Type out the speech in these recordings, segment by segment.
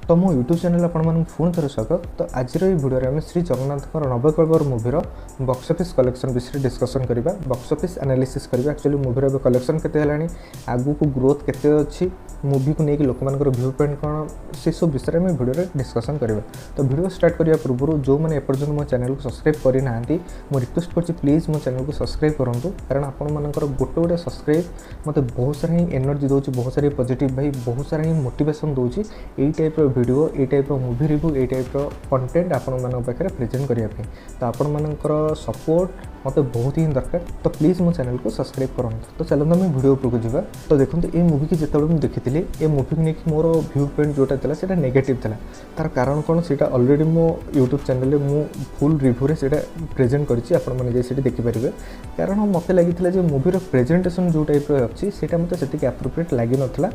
तो मो YouTube channel आपण पुणी थोड़े स्वागत। तो आज भिडियो आम श्री जगन्नाथ नवकलेबर मूवीर बॉक्स ऑफिस कलेक्शन विषय डिस्कसन करबा, बॉक्स ऑफिस एनालिसिस करबा। एक्चुअली मूवीर ए कलेक्शन केते हेलानी, आगु को ग्रोथ केते अछि, मूवी को लेकिन लोक मानकर व्यू पॉइंट कौन से सब विषय में भिडियो डिस्कसन करबा। तो वीडियो स्टार्ट करिया पूर्व जो मैंने एपर्यंत मो चैनल को सब्सक्राइब करि नांती, मो रिक्वेस्ट करछि प्लीज मो चैनल को सब्सक्राइब करंतु, कारण आपण मानकर गोटे गोटे सब्सक्राइब मते बहुत सारा ही एनर्जी दोछि, बहुत सारी पॉजिटिव भाई, बहुत सारा ही मोटिवेशन दोछि। एई टाइप रो वीडियो, एई टाइप रो मूवी रिव्यू, एई टाइप रो कंटेंट आपण मानक पाखरे प्रेजेंट करिया पे। तो आपण मानकर सपोर्ट मते बहुत ही दरकार। तो प्लीज मो चैनल को सब्सक्राइब करंतु। तो चलंतु हम वीडियो ऊपर को जिबा। तो देखंतु ए मूवी की जेतबे हम देखिथिले, ए मूवी को नेकी मोर व्यू पॉइंट जोटा थिला सेटा नेगेटिव थिला। तार कारण कोन सेटा ऑलरेडी मो यूट्यूब चैनल रे मो फुल रिव्यू रे सेटा प्रेजेंट करछि, आपण माने जे सेटा देखि परिबे। कारण मते लागिथिला जे मूवी रो प्रेजेंटेशन जो टाइप रो अछि सेटा मते सेतिक एप्रोप्रिएट लागि नथिला।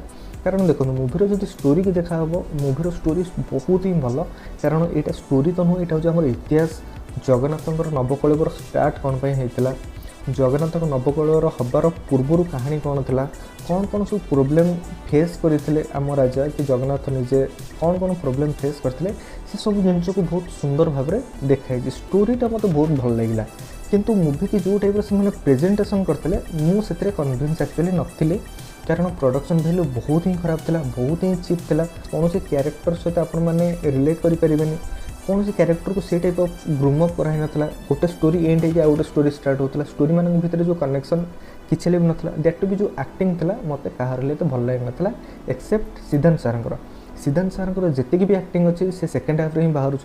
कारण देखो मूवी जो स्टोरी की देखा हम, मूवी स्टोरी बहुत ही भल। कारण यहाँ स्टोरी तो नुह, यहाँ हूँ इतिहास जगन्नाथ नवकलेबर स्टार्ट कौन होता, जगन्नाथ नवकलेबर हबार पूर्वर कहानी कौन थी, कौन कौन सब प्रोब्लेम फेस करते आम राजा कि जगन्नाथ निजे कौन कौन प्रोब्लेम फेस करते, से सब जिन को बहुत सुंदर भाव में देखाई। स्टोरीटा मत बहुत भल लगे, किंतु मूवी की जो टाइप से प्रेजेंटेशन करते मुझे कन्विन्स एक्चुअली नथिली। कारण प्रोडक्शन वैल्यू बहुत ही खराब थिला, बहुत ही चीप थिला। कौन से क्यारेक्टर सहित आपण माने रिलेट करि परिबेनी, कौन से क्यारेक्टर को से टाइप ऑफ ग्रूम अप कराई नथला। गोटे स्टोरी एंड हो गोटे स्टोरी स्टार्ट होता, स्टोरी मान भीतर जो कनेक्शन किसी भी नथला। दैट भी जो एक्टिंग थिला मते काहर ले तो भल लाग नथला, एक्सेप्ट सिद्धांत सारंकर। सिद्धांत सारंकर जितकी भी एक्टिंग अच्छी से सेकेंड हाफ रे ही बाहर।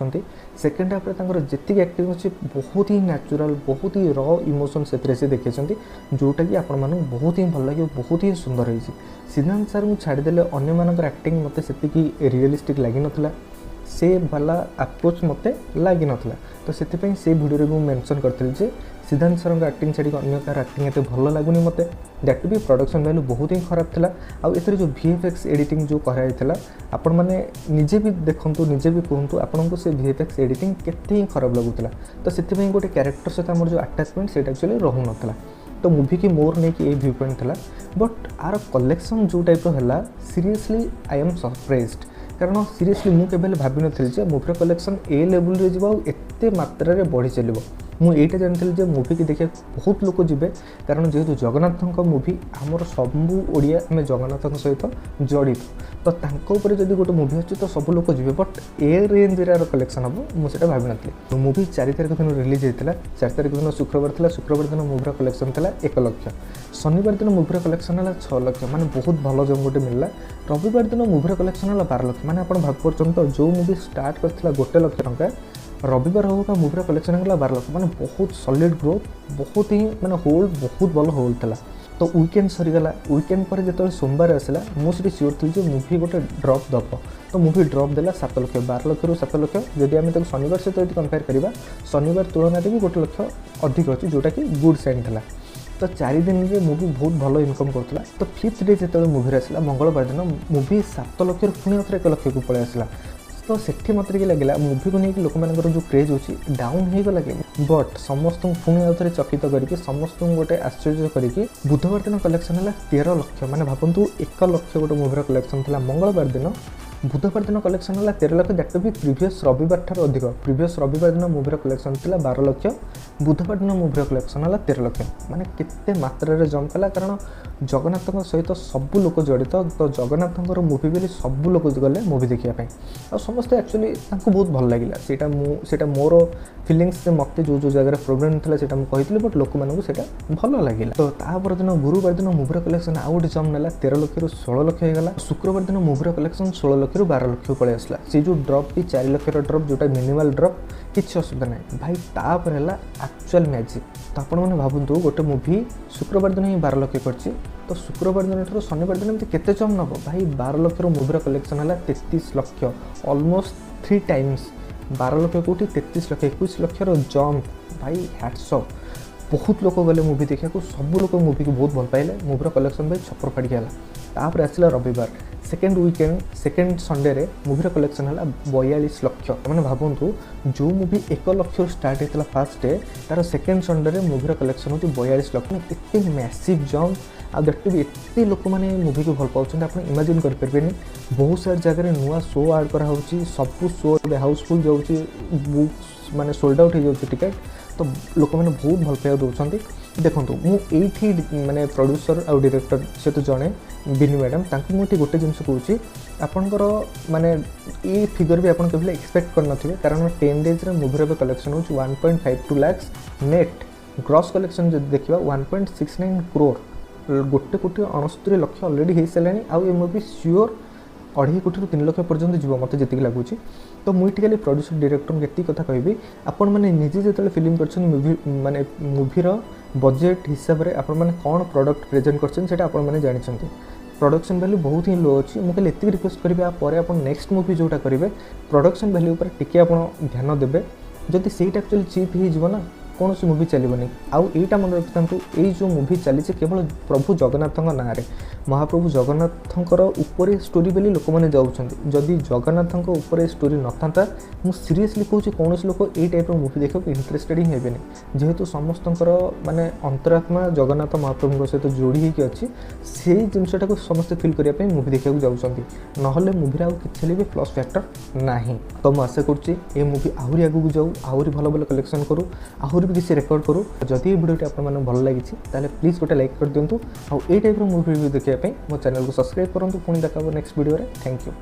सेकेंड हाफ रे जितकी एक्टिंग अच्छी बहुत ही नेचुरल, बहुत ही रॉ इमोशन से देखी, जोटा कि आपण मानक बहुत ही भल लगे, बहुत ही सुंदर होइछि। सिद्धांत सार को छाड़देले अन्य मानकर एक्टिंग मते सेतिकी रियलिस्टिक लगी नथला, से वाला अप्रोच मते लगी नथला। तो सेतिपई से वीडियो रे मैं मेंशन करथिल जे सिद्धांत सर एक्टिंग छाड़ी अन्य कार एक्टिंग एत भल लगुनि मते। दैट भी प्रोडक्शन वैल्यू बहुत ही खराब थिला। आउ एथरे जो वीएफएक्स एडिटिंग जो कराइथिला, आपण माने निजे भी देखंतु, निजे भी कहंतु आपन को से वीएफएक्स एडिटिंग केते ही खराब लगुथिला। तो सेतिपई गोटे कैरेक्टर सहित हमर जो अटैचमेंट सेटा एक्चुअली रहु नथला। तो मूवी की मोर नहीं कि व्यू पॉइंट थिला, बट आर कलेक्शन जो टाइप रो हला, सीरियसली आई एम सरप्राइज्ड। कारण सीरियसली मुझे भाभी नी मूवी कलेक्शन ए लेवल रे जीवा एते मात्रा रे बढ़ी चलो। मुझे जानी जे मूवी की देखिए बहुत लोग जी, कारण जेहेतु जगन्नाथ मूवी आमर सबू ओडिया आम जगन्नाथ सहित जड़ित। तो तांको जब गोटे मूवी अच्छी तो सब लोग जी, बट ए रेंज कलेक्शन हम मुझे भाभी नी। मूवी 4 तारिख दिन रिलीज होता, 4 तारिख दिन शुक्रवार था। शुक्रवार दिन मूवी कलेक्शन था 1 लाख, शनिवार दिन मूवी कलेक्शन है 6 लाख, माने बहुत भल जम गोटे मिलला। रविवार दिन मूवी कलेक्शन है 12 लाख, माने आप भाव तो जो मूवी स्टार्ट करता 1 लाख टंका, रविवार हो का मूवी कलेक्शन है 12 लाख, माने बहुत सॉलिड ग्रोथ, बहुत ही माने होल्ड बहुत भल होल्ड था। तो वीकेंड सरीगला, वीकेंड पर जो सोमवार आसला मुझे सियोर थी जो मूवी गोटे ड्रप दब। तो मूवी ड्रप देला 7 लाख, 12 लाख रु 7 लाख। जदि आम शनिवार सहित कंपेयर करवा, शनिवार तुलना भी 1 लाख अधिक अच्छी, जोटा कि गुड साइन था। तो 4 दिन में मूवी बहुत भल इनकम करुला। तो 5th डे जो मूवी आसला मंगलवार दिन, मूवी 7 लाख पुणी 1 लाख को पलि आसला। तो सेठी मत लगे मूवी को लेकिन लोक मान जो क्रेज अच्छी डाउन हो गला, बट समस्त पुणी आउ थे चकित करके समस्त गोटे आश्चर्य करके बुधवार दिन कलेक्शन है 13 लाख, माने भावतु 1 लाख गोटे मूवी कलेक्शन था मंगलवार दिन। बुधवार दिन कलेक्शन है 13 लाख, दैट भी प्रीवियस रविवार ठार अधिक। प्रीवियस रविवार दिन मूवी कलेक्शन था 12 लाख, बुधवार दिन मूवी कलेक्शन है 13 लाख, माने केते मात्रा रे जंप कला। कारण जगन्नाथ सहित सब लोग जड़ित, तो जगन्नाथ मूवी बोली सब लोग गले मूवी देखापी, और समस्त एक्चुअली बहुत भल लगे। सेटा मोर फिलिंग्स मत जो जो जगह प्रोब्लेम था से कही, बट लोक मानक भल लगे। तो तापर दिन गुरुवार दिन मूवी कलेक्शन आउ गोटे जंप ना 13 लाख रु 16 लाख होगा। शुक्रवार दिन मूवी कलेक्शन 16 लाख रु 12 लाख पलि आसला। से जो ड्रप भी 4 लाख ड्रप, जोटा मिनिमल ड्रप, किसी असुविधा ना भाई। तापर है एक्चुअल मैजिक। तो आपण मैंने भावतु गोटे मूवी शुक्रवार दिन ही 12 लाख कर, तो शुक्रवार दिन ठार शनिवार दिन एमती केते जम नब भाई। 12 लाख मूवी कलेक्शन है 33 लाख, ऑलमोस्ट 3 टाइम्स। 12 लाख कौटी 33 लाख, 21 लाख जंप भाई, हैट्स ऑफ। बहुत लोग गले मूवी देखा, सब लोग मूवी को बहुत भल पाइले। मूवी कलेक्शन भाई छपर फाड़ी गला। तापर आसला रविवार, सेकेंड वीकेंड, सेकेंड संडे रे मूवी कलेक्शन है 42 लाख। मैंने भावतु जो मूवी 1 लाख स्टार्ट होता फास्ट डे, तार सेकेंड संडे रे मूवी कलेक्शन होती 42 लाख, इतने मैसिव जंप। आ दैट भी एत लोक मैंने मूवी को भल पाँच आप इमेजिन करें बहुत सारी जगह नुआ शो आड कराऊँगी सब शो हाउसफुल जाऊँगी बुक्स माने सोल्ड आउट हो जाऊँगी टिकेट तो लोक मैंने बहुत भल पाइबा दौरान देखो मुझे माने प्रोड्यूसर आउ डायरेक्टर सहित जड़े बिनी मैडम मुझे गोटे जिन कहूँ आपणकर माने ये फिगर भी आप केवल एक्सपेक्ट करनथिबे कारण 10 डेज रे मूवी रे कलेक्शन हो 1.52 लाख नेट ग्रॉस कलेक्शन जब देखा 1.69 करोड़ 1.69 लक्ष ऑलरेडी हो सारे आउ ये मूवी श्योर 2.5 कोटी 3 लाख पर्यंत जीव मत जी लगुच तो मुझे खाली प्रोड्यूसर डायरेक्टर ये कथा कहि आपण मैंने निजे जो फिल्म कर मूवी माने मूवीर बजेट हिसाब से आपण मैंने कौन प्रोडक्ट प्रेजेंट कर जानते प्रोडक्शन वैल्यू बहुत ही लो अच्छी मुझे एति रिक्वेस्ट करेंगे आप नेक्स्ट मूवी जोटा करेंगे प्रोडक्शन वैल्यू पर टिके आप ध्यान देवे जदि से एक्चुअली चीप हो कौन सी मूवी चलनी आउ यहाँ मन रखि था ये जो मूवी चली केवल प्रभु जगन्नाथ ना महाप्रभु जगन्नाथर ऊपर स्टोरी बोली लोक मैंने जाऊँच जदि जगन्नाथ ऊपर स्टोरी न था मुझे सीरीयसली कहूँ कौन लोक ये टाइप मूवी देखा इंटरेस्टेड ही हेनी जेहेतु समस्त माने अंतरात्मा जगन्नाथ महाप्रभु सहित जोड़ी होगी अच्छी से जिनटा को समस्ते फिल करने मूवी देखा जाऊँच ना मूवी आउ कि भी प्लस फैक्टर ना तो मुझे आशा करुँचे मूवी आहरी आगू जाऊ आहरी भल भल कलेक्शन करूँ आहरी किसी रेकर्ड करूँ जदि ये वीडियो आपको भल लगी प्लीज गोटे लाइक कर दिंतु आउ टाइप मूवी देखा मो चैनल को सब्सक्राइब करूँ पुणी देखा नेक्स्ट वीडियो थैंक यू।